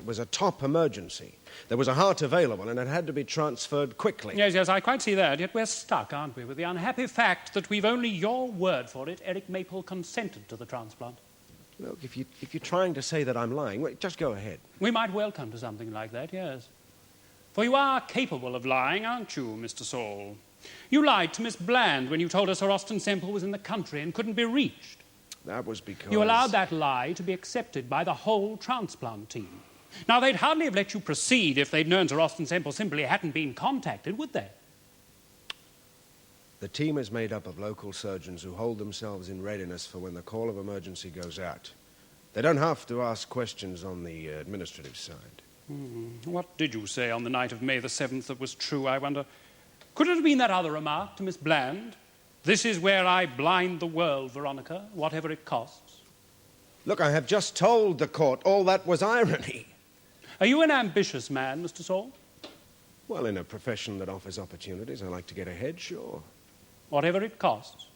was a top emergency. There was a heart available and it had to be transferred quickly. Yes, I quite see that. Yet we're stuck, aren't we, with the unhappy fact that we've only your word for it. Eric Maple consented to the transplant. Look, if you're trying to say that I'm lying, well, just go ahead. We might well come to something like that, yes. For you are capable of lying, aren't you, Mr. Saul? You lied to Miss Bland when you told her Sir Austin Semple was in the country and couldn't be reached. That was because... You allowed that lie to be accepted by the whole transplant team. Now, they'd hardly have let you proceed if they'd known Sir Austin Semple simply hadn't been contacted, would they? The team is made up of local surgeons who hold themselves in readiness for when the call of emergency goes out. They don't have to ask questions on the administrative side. What did you say on the night of May the 7th that was true, I wonder? Could it have been that other remark to Miss Bland? This is where I blind the world, Veronica, whatever it costs. Look, I have just told the court all that was irony. Are you an ambitious man, Mr. Saul? Well, in a profession that offers opportunities, I like to get ahead, sure. Whatever it costs.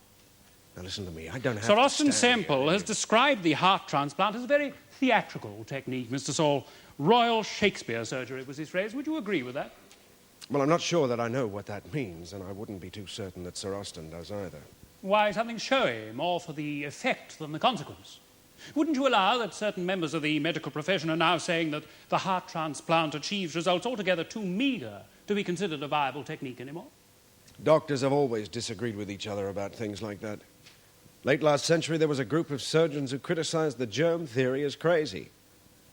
Now, listen to me, I don't have Sir to Austin stand Semple here. has described the heart transplant as a very theatrical technique, Mr. Saul. Royal Shakespeare surgery was his phrase. Would you agree with that? Well, I'm not sure that I know what that means, and I wouldn't be too certain that Sir Austin does either. Why, something showy, more for the effect than the consequence. Wouldn't you allow that certain members of the medical profession are now saying that the heart transplant achieves results altogether too meagre to be considered a viable technique anymore? Doctors have always disagreed with each other about things like that. Late last century, there was a group of surgeons who criticized the germ theory as crazy.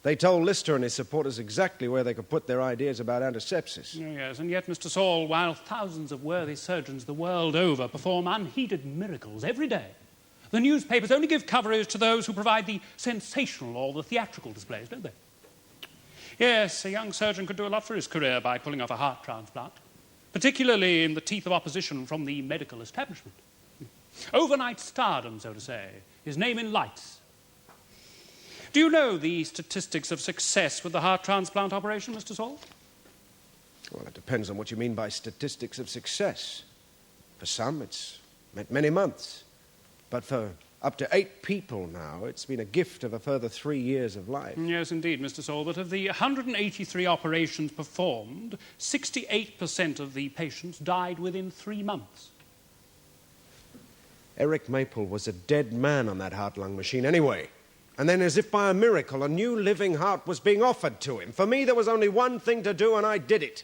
They told Lister and his supporters exactly where they could put their ideas about antisepsis. Oh, yes, and yet, Mr. Saul, while thousands of worthy surgeons the world over perform unheeded miracles every day, the newspapers only give coverage to those who provide the sensational or the theatrical displays, don't they? Yes, a young surgeon could do a lot for his career by pulling off a heart transplant, particularly in the teeth of opposition from the medical establishment. Overnight stardom, so to say, his name in lights. Do you know the statistics of success with the heart transplant operation, Mr. Saul? Well, it depends on what you mean by statistics of success. For some, it's meant many months. But for up to 8 people now, it's been a gift of a further 3 years of life. Yes, indeed, Mr. Saul. But of the 183 operations performed, 68% of the patients died within 3 months. Eric Maple was a dead man on that heart-lung machine anyway. And then, as if by a miracle, a new living heart was being offered to him. For me, there was only one thing to do, and I did it.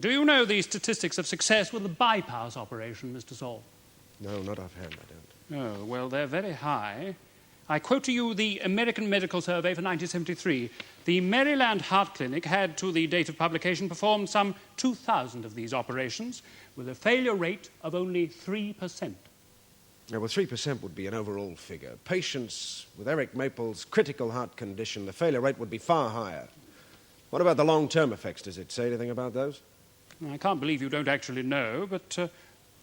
Do you know the statistics of success with the bypass operation, Mr. Saul? No, not offhand, I don't. Oh, well, they're very high. I quote to you the American Medical Survey for 1973. The Maryland Heart Clinic had, to the date of publication, performed some 2,000 of these operations with a failure rate of only 3%. Yeah, well, 3% would be an overall figure. Patients with Eric Maple's critical heart condition, the failure rate would be far higher. What about the long-term effects? Does it say anything about those? I can't believe you don't actually know, but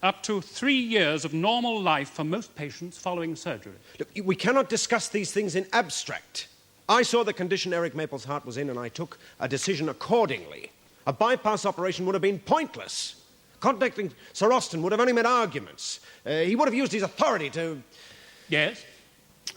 up to 3 years of normal life for most patients following surgery. Look, we cannot discuss these things in abstract. I saw the condition Eric Maple's heart was in, and I took a decision accordingly. A bypass operation would have been pointless. Contacting Sir Austin would have only meant arguments. He would have used his authority to... Yes?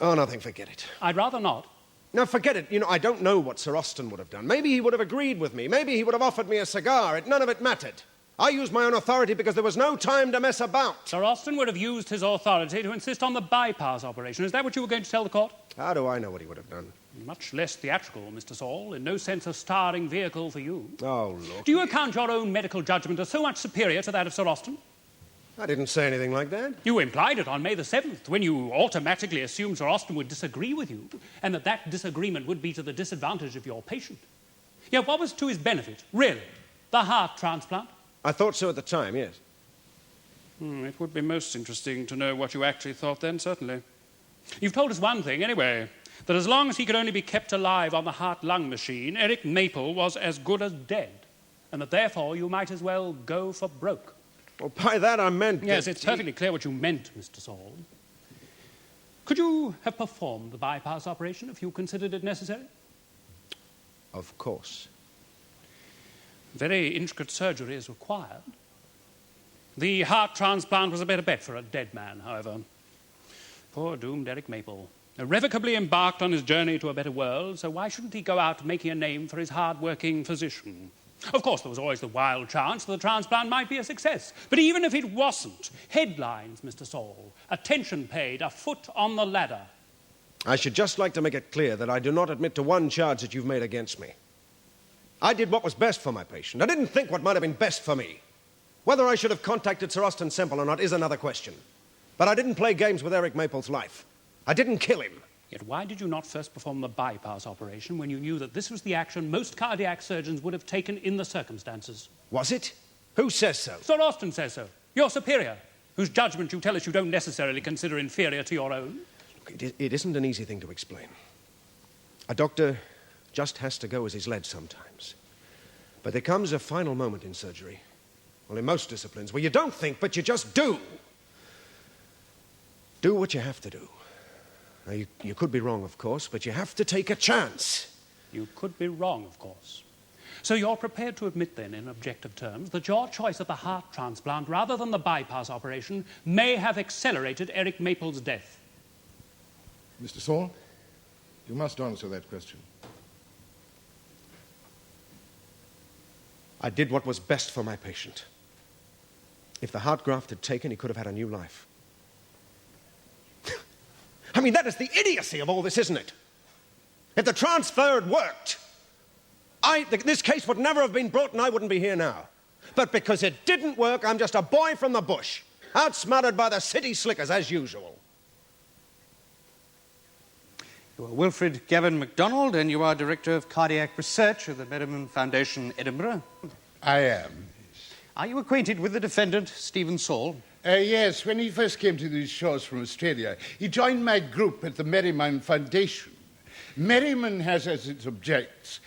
Oh, nothing, forget it. I'd rather not. No, forget it. You know, I don't know what Sir Austin would have done. Maybe he would have agreed with me. Maybe he would have offered me a cigar. None of it mattered. I used my own authority because there was no time to mess about. Sir Austin would have used his authority to insist on the bypass operation. Is that what you were going to tell the court? How do I know what he would have done? Much less theatrical, Mr. Saul. In no sense a starring vehicle for you. Oh, look. Do you account your own medical judgment as so much superior to that of Sir Austin? I didn't say anything like that. You implied it on May the 7th, when you automatically assumed Sir Austin would disagree with you, and that disagreement would be to the disadvantage of your patient. Yet what was to his benefit, really? The heart transplant? I thought so at the time, yes. It would be most interesting to know what you actually thought then, certainly. You've told us one thing, anyway, that as long as he could only be kept alive on the heart-lung machine, Eric Maple was as good as dead, and that therefore you might as well go for broke. Well, by that I meant... Yes, it's perfectly clear what you meant, Mr. Saul. Could you have performed the bypass operation if you considered it necessary? Of course. Very intricate surgery is required. The heart transplant was a better bet for a dead man, however. Poor doomed Eric Maple. irrevocably embarked on his journey to a better world, so why shouldn't he go out making a name for his hard-working physician? Of course, there was always the wild chance that the transplant might be a success. But even if it wasn't, headlines, Mr. Saul, attention paid, a foot on the ladder. I should just like to make it clear that I do not admit to one charge that you've made against me. I did what was best for my patient. I didn't think what might have been best for me. Whether I should have contacted Sir Austin Semple or not is another question. But I didn't play games with Eric Maple's life. I didn't kill him. Yet why did you not first perform the bypass operation when you knew that this was the action most cardiac surgeons would have taken in the circumstances? Was it? Who says so? Sir Austin says so. Your superior, whose judgment you tell us you don't necessarily consider inferior to your own. Look, it isn't an easy thing to explain. A doctor just has to go as he's led sometimes. But there comes a final moment in surgery, well, in most disciplines, where you don't think, but you just do. Do what you have to do. Now, you could be wrong, of course, but you have to take a chance. You could be wrong, of course. So you're prepared to admit, then, in objective terms, that your choice of the heart transplant rather than the bypass operation may have accelerated Eric Maple's death? Mr. Saul, you must answer that question. I did what was best for my patient. If the heart graft had taken, he could have had a new life. I mean, that is the idiocy of all this, isn't it? If the transfer had worked, this case would never have been brought and I wouldn't be here now. But because it didn't work, I'm just a boy from the bush, outsmarted by the city slickers as usual. You are Wilfred Gavin MacDonald, and you are Director of Cardiac Research at the Merriman Foundation, Edinburgh. I am. Are you acquainted with the defendant, Stephen Saul? Yes, when he first came to these shores from Australia, he joined my group at the Merriman Foundation. Merriman has as its objects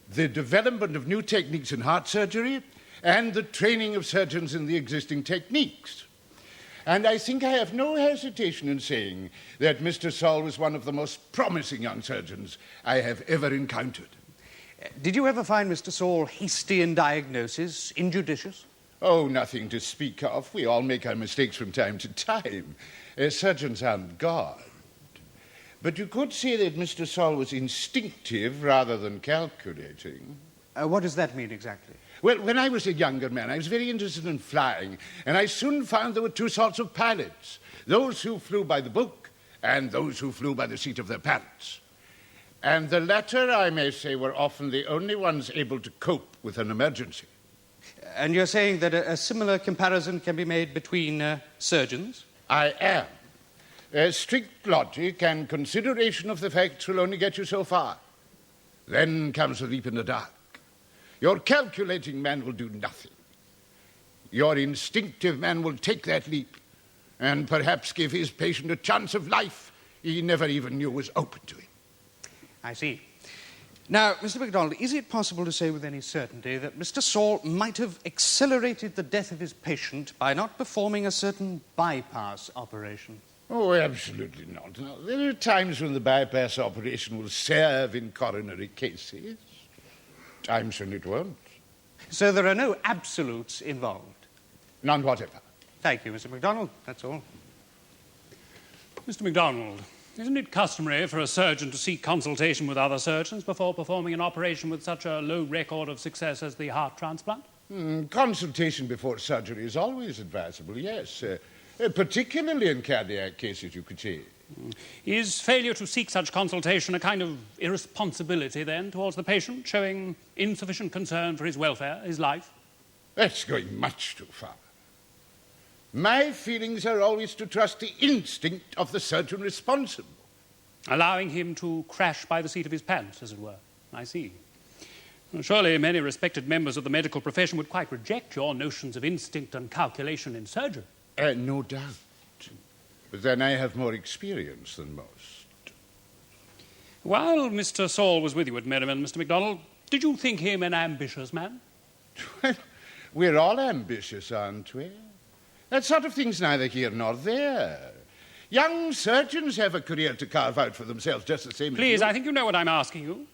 the development of new techniques in heart surgery and the training of surgeons in the existing techniques. And I think I have no hesitation in saying that Mr. Saul was one of the most promising young surgeons I have ever encountered. Did you ever find Mr. Saul hasty in diagnosis, injudicious? Oh, nothing to speak of. We all make our mistakes from time to time. Surgeons aren't God. But you could say that Mr. Saul was instinctive rather than calculating. What does that mean exactly? Well, when I was a younger man, I was very interested in flying, and I soon found there were two sorts of pilots, those who flew by the book and those who flew by the seat of their pants. And the latter, I may say, were often the only ones able to cope with an emergency. And you're saying that a similar comparison can be made between surgeons? I am. Strict logic and consideration of the facts will only get you so far. Then comes the leap in the dark. Your calculating man will do nothing. Your instinctive man will take that leap and perhaps give his patient a chance of life he never even knew was open to him. I see. Now, Mr. MacDonald, is it possible to say with any certainty that Mr. Saul might have accelerated the death of his patient by not performing a certain bypass operation? Oh, absolutely not. No, there are times when the bypass operation will serve in coronary cases, times when it won't. So there are no absolutes involved? None whatever. Thank you, Mr. MacDonald. That's all. Mr. MacDonald, isn't it customary for a surgeon to seek consultation with other surgeons before performing an operation with such a low record of success as the heart transplant? Consultation before surgery is always advisable, yes. Particularly in cardiac cases, you could say. Is failure to seek such consultation a kind of irresponsibility, then, towards the patient, showing insufficient concern for his welfare, his life? That's going much too far. My feelings are always to trust the instinct of the surgeon responsible. Allowing him to crash by the seat of his pants, as it were. I see. Well, surely many respected members of the medical profession would quite reject your notions of instinct and calculation in surgery. No doubt. But then I have more experience than most. While Mr. Saul was with you at Merriman, Mr. MacDonald, did you think him an ambitious man? Well, we're all ambitious, aren't we? That sort of thing's neither here nor there. Young surgeons have a career to carve out for themselves just the same as Please, you. I think you know what I'm asking you.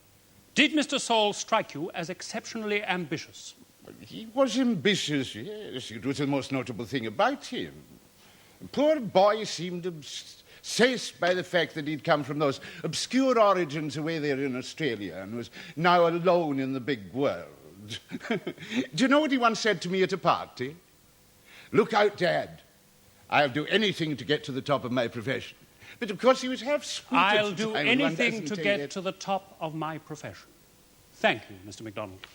Did Mr. Saul strike you as exceptionally ambitious? He was ambitious, yes. It was the most notable thing about him. The poor boy seemed Sayce by the fact that he'd come from those obscure origins away there in Australia and was now alone in the big world. Do you know what he once said to me at a party? "Look out, Dad. I'll do anything to get to the top of my profession." But of course he was half sweet at I'll the do time, and one anything doesn't to take get it. to the top of my profession. Thank you, Mr. MacDonald.